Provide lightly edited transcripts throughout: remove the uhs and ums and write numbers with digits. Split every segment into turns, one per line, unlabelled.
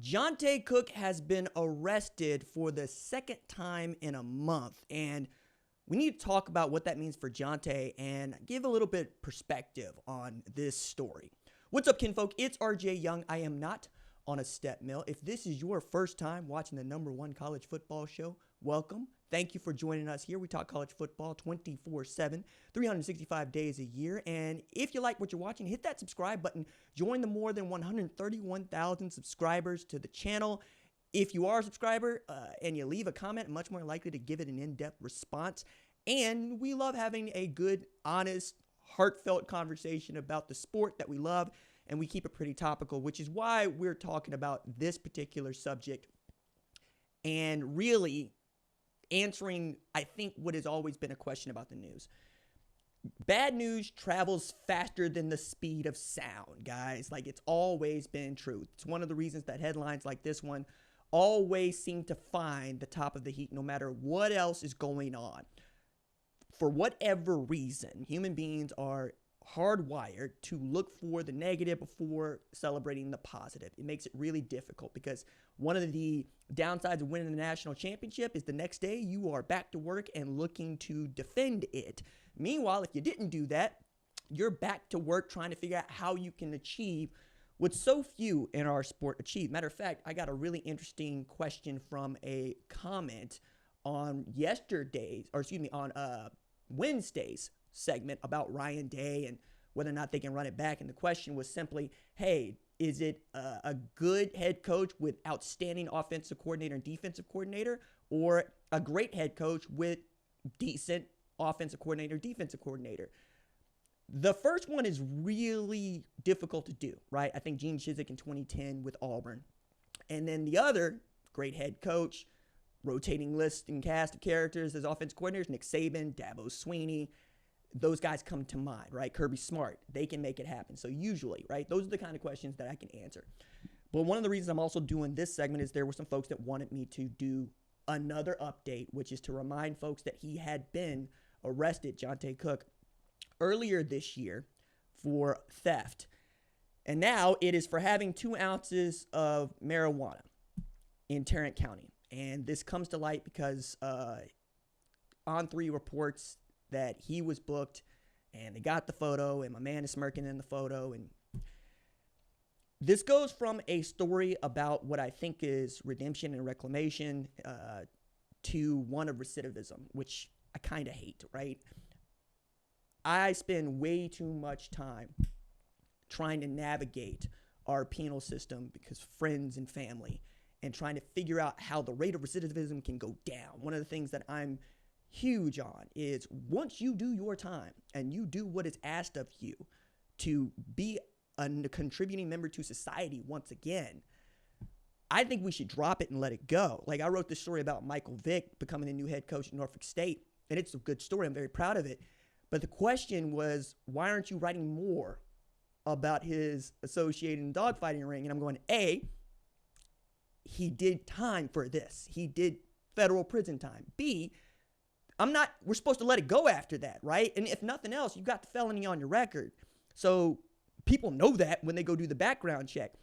Jontay Cook has been arrested for the second time in a month, and we need to talk about what that means for Jontay and give a little bit perspective on this story. What's up, kinfolk? It's RJ Young. I am not on a step mill. If this is your first time watching the #1 college football show, welcome. Thank you for joining us here. We talk college football 24/7, 365 days a year. And if you like what you're watching, hit that subscribe button. Join the more than 131,000 subscribers to the channel. If you are a subscriber and you leave a comment, I'm much more likely to give it an in-depth response. And we love having a good, honest, heartfelt conversation about the sport that we love. And we keep it pretty topical, which is why we're talking about this particular subject and really answering, I think, what has always been a question about the news. Bad news travels faster than the speed of sound, guys. Like, it's always been true. It's one of the reasons that headlines like this one always seem to find the top of the heap no matter what else is going on. For whatever reason, human beings are hardwired to look for the negative before celebrating the positive. It makes it really difficult because one of the downsides of winning the national championship is the next day you are back to work and looking to defend it. Meanwhile, if you didn't do that, you're back to work trying to figure out how you can achieve what so few in our sport achieve. Matter of fact, I got a really interesting question from a comment on Wednesday's segment about Ryan Day and whether or not they can run it back. And the question was simply, hey, is it a good head coach with outstanding offensive coordinator and defensive coordinator, or a great head coach with decent offensive coordinator, defensive coordinator? The first one is really difficult to do, right? I think Gene Chizik in 2010 with Auburn. And then the other, great head coach, rotating list and cast of characters as offensive coordinators, Nick Saban, Dabo Swinney. Those guys come to mind, right? Kirby Smart, they can make it happen. So usually, right, those are the kind of questions that I can answer. But one of the reasons I'm also doing this segment is there were some folks that wanted me to do another update, which is to remind folks that he had been arrested, Jontay Cook, earlier this year for theft. And now it is for having 2 ounces of marijuana in Tarrant County. And this comes to light because On3 reports that he was booked and they got the photo and my man is smirking in the photo. And this goes from a story about what I think is redemption and reclamation to one of recidivism, which I kind of hate, right? I spend way too much time trying to navigate our penal system because friends and family and trying to figure out how the rate of recidivism can go down. One of the things that I'm huge on is once you do your time and you do what is asked of you to be a contributing member to society once again, I think we should drop it and let it go. Like, I wrote this story about Michael Vick becoming the new head coach at Norfolk State, and it's a good story. I'm very proud of it. But the question was, why aren't you writing more about his associated dogfighting ring? And I'm going, A, he did time for this. He did federal prison time. B, we're supposed to let it go after that, right? And if nothing else, you've got the felony on your record. So people know that when they go do the background check.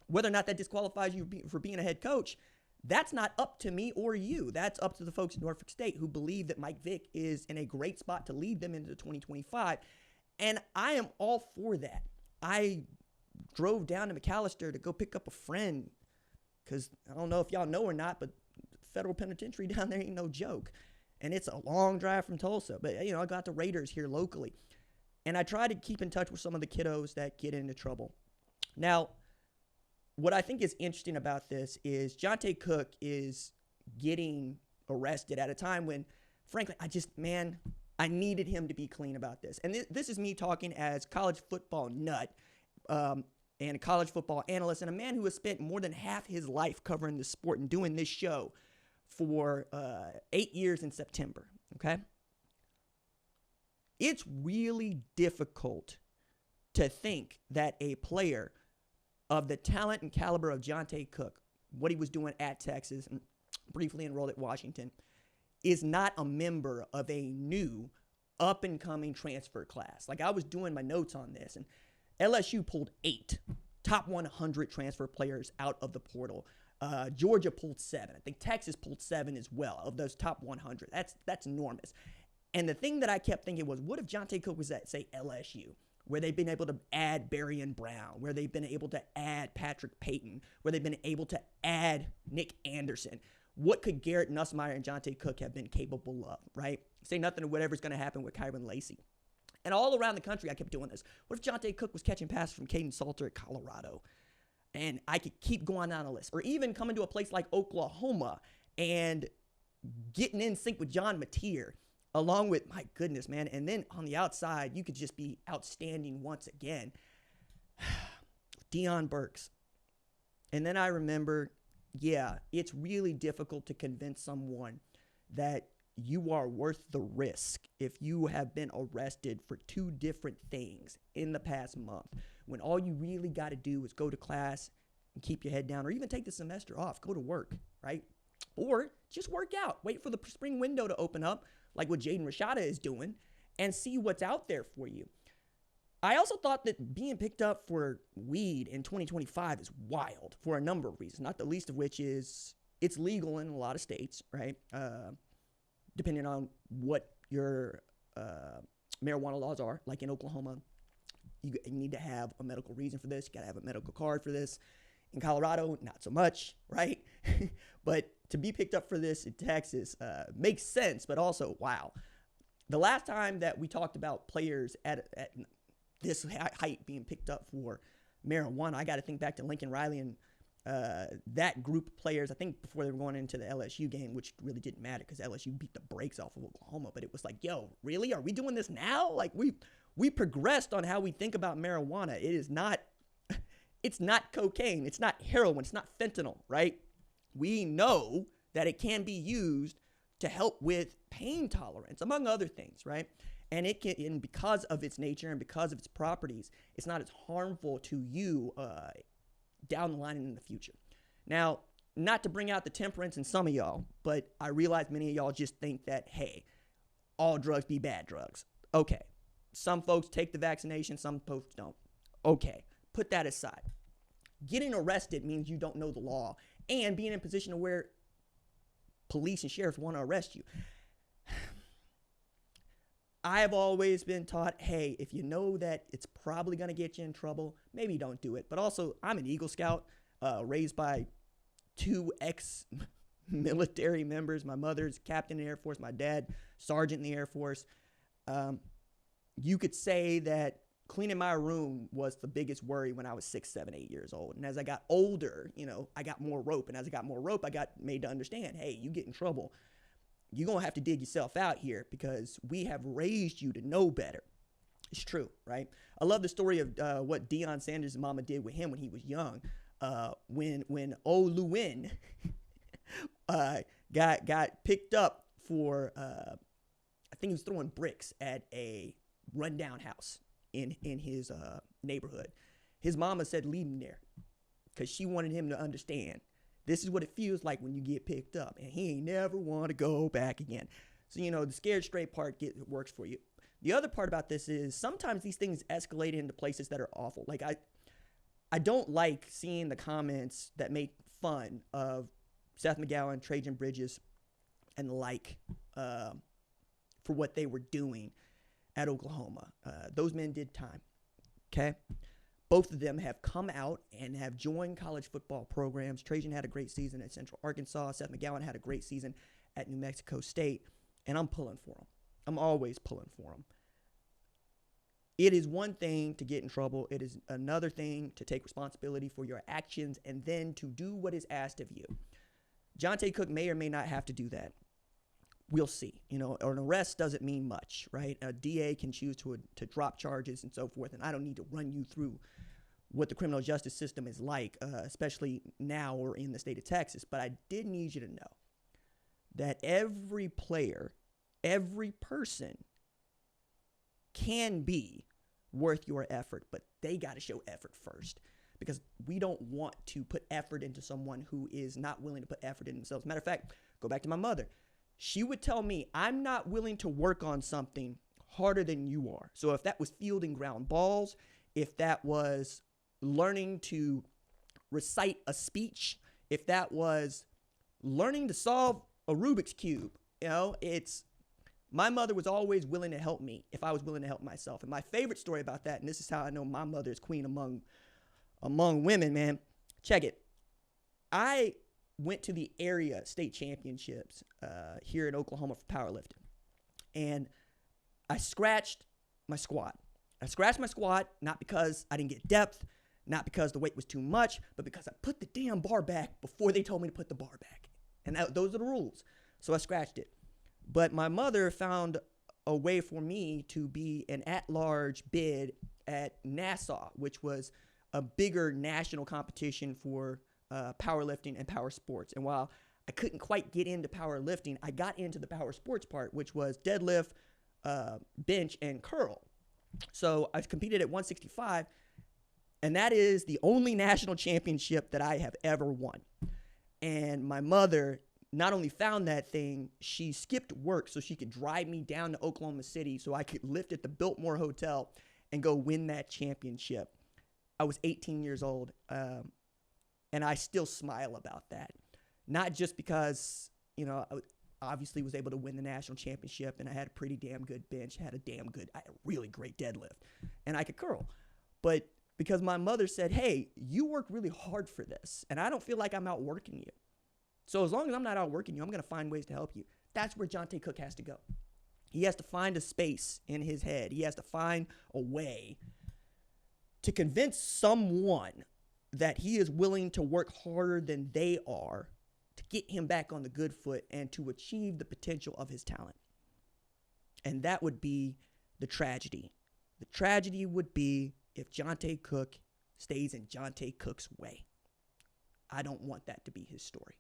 Whether or not that disqualifies you for being a head coach, that's not up to me or you. That's up to the folks at Norfolk State who believe that Mike Vick is in a great spot to lead them into 2025. And I am all for that. I drove down to McAllister to go pick up a friend because I don't know if y'all know or not, but federal penitentiary down there ain't no joke. And it's a long drive from Tulsa. But, I got the Raiders here locally. And I try to keep in touch with some of the kiddos that get into trouble. Now, what I think is interesting about this is Jontay Cook is getting arrested at a time when, frankly, I needed him to be clean about this. And this is me talking as college football nut and a college football analyst and a man who has spent more than half his life covering the sport and doing this show for 8 years in September, okay? It's really difficult to think that a player of the talent and caliber of Jontay Cook, what he was doing at Texas and briefly enrolled at Washington, is not a member of a new up-and-coming transfer class. Like, I was doing my notes on this, and LSU pulled 8 top 100 transfer players out of the portal. Georgia pulled 7. I think Texas pulled 7 as well of those top 100. That's enormous. And the thing that I kept thinking was, what if Jontay Cook was at, say, LSU, where they've been able to add Berrien Brown, where they've been able to add Patrick Payton, where they've been able to add Nick Anderson? What could Garrett Nussmeier and Jontay Cook have been capable of, right? Say nothing of whatever's going to happen with Kyron Lacey. And all around the country, I kept doing this. What if Jontay Cook was catching passes from Caden Salter at Colorado? And I could keep going down the list. Or even coming to a place like Oklahoma and getting in sync with John Mateer, along with, my goodness, man. And then on the outside, you could just be outstanding once again. Deion Burks. And then I remember, yeah, it's really difficult to convince someone that you are worth the risk if you have been arrested for 2 different things in the past month, when all you really got to do is go to class and keep your head down, or even take the semester off, go to work, right? Or just work out, wait for the spring window to open up, like what Jaden Rashada is doing, and see what's out there for you. I also thought that being picked up for weed in 2025 is wild for a number of reasons, not the least of which is it's legal in a lot of states, right? Depending on what your marijuana laws are. Like in Oklahoma, you need to have a medical reason for this. You got to have a medical card for this. In Colorado, not so much, right? But to be picked up for this in Texas makes sense, but also, wow. The last time that we talked about players at this height being picked up for marijuana, I got to think back to Lincoln Riley and that group of players, I think before they were going into the LSU game, which really didn't matter because LSU beat the brakes off of Oklahoma. But it was like, yo, really? Are we doing this now? Like we progressed on how we think about marijuana. It is not, it's not cocaine. It's not heroin. It's not fentanyl, right? We know that it can be used to help with pain tolerance, among other things, right? And it can, and because of its nature and because of its properties, it's not as harmful to you down the line and in the future. Now, not to bring out the temperance in some of y'all, but I realize many of y'all just think that, hey, all drugs be bad drugs. Okay. Some folks take the vaccination, some folks don't. Okay. Put that aside. Getting arrested means you don't know the law and being in a position to where police and sheriffs want to arrest you. I have always been taught, hey, if you know that it's probably going to get you in trouble, maybe don't do it. But also, I'm an Eagle Scout, raised by 2 ex-military members. My mother's captain in the Air Force, my dad, sergeant in the Air Force. You could say that cleaning my room was the biggest worry when I was 6, 7, 8 years old. And as I got older, I got more rope. And as I got more rope, I got made to understand, hey, you get in trouble, you're going to have to dig yourself out here because we have raised you to know better. It's true, right? I love the story of what Deion Sanders' mama did with him when he was young. When Oluwin got picked up for, I think he was throwing bricks at a rundown house in his neighborhood. His mama said, leave him there because she wanted him to understand this is what it feels like when you get picked up, and he ain't never want to go back again. So, the scared straight part works for you. The other part about this is sometimes these things escalate into places that are awful. Like I don't like seeing the comments that make fun of Seth McGowan, Trajan Bridges, and the like for what they were doing at Oklahoma. Those men did time, okay? Both of them have come out and have joined college football programs. Trajan had a great season at Central Arkansas. Seth McGowan had a great season at New Mexico State. And I'm pulling for them. I'm always pulling for them. It is one thing to get in trouble. It is another thing to take responsibility for your actions and then to do what is asked of you. Jontay Cook may or may not have to do that. We'll see. An arrest doesn't mean much, right? A DA can choose to drop charges and so forth, and I don't need to run you through what the criminal justice system is like, especially now or in the state of Texas. But I did need you to know that every player, every person can be worth your effort, but they got to show effort first, because we don't want to put effort into someone who is not willing to put effort in themselves. Matter of fact, go back to my mother. She would tell me, I'm not willing to work on something harder than you are. So if that was fielding ground balls, if that was learning to recite a speech, if that was learning to solve a Rubik's Cube. My mother was always willing to help me if I was willing to help myself. And my favorite story about that, and this is how I know my mother is queen among women, man. Check it. I went to the area state championships here in Oklahoma for powerlifting. And I scratched my squat. I scratched my squat not because I didn't get depth, not because the weight was too much, but because I put the damn bar back before they told me to put the bar back. And those are the rules. So I scratched it. But my mother found a way for me to be an at-large bid at Nassau, which was a bigger national competition for powerlifting and power sports. And while I couldn't quite get into powerlifting, I got into the power sports part, which was deadlift, bench, and curl. So I competed at 165, and that is the only national championship that I have ever won. And my mother not only found that thing, she skipped work so she could drive me down to Oklahoma City so I could lift at the Biltmore Hotel and go win that championship. I was 18 years old, and I still smile about that. Not just because, I obviously was able to win the national championship, and I had a pretty damn good bench, I had a really great deadlift, and I could curl. But because my mother said, hey, you work really hard for this, and I don't feel like I'm outworking you. So as long as I'm not outworking you, I'm going to find ways to help you. That's where Jontay Cook has to go. He has to find a space in his head. He has to find a way to convince someone that he is willing to work harder than they are to get him back on the good foot and to achieve the potential of his talent. And that would be the tragedy. The tragedy would be if Jontay Cook stays in Jontay Cook's way. I don't want that to be his story.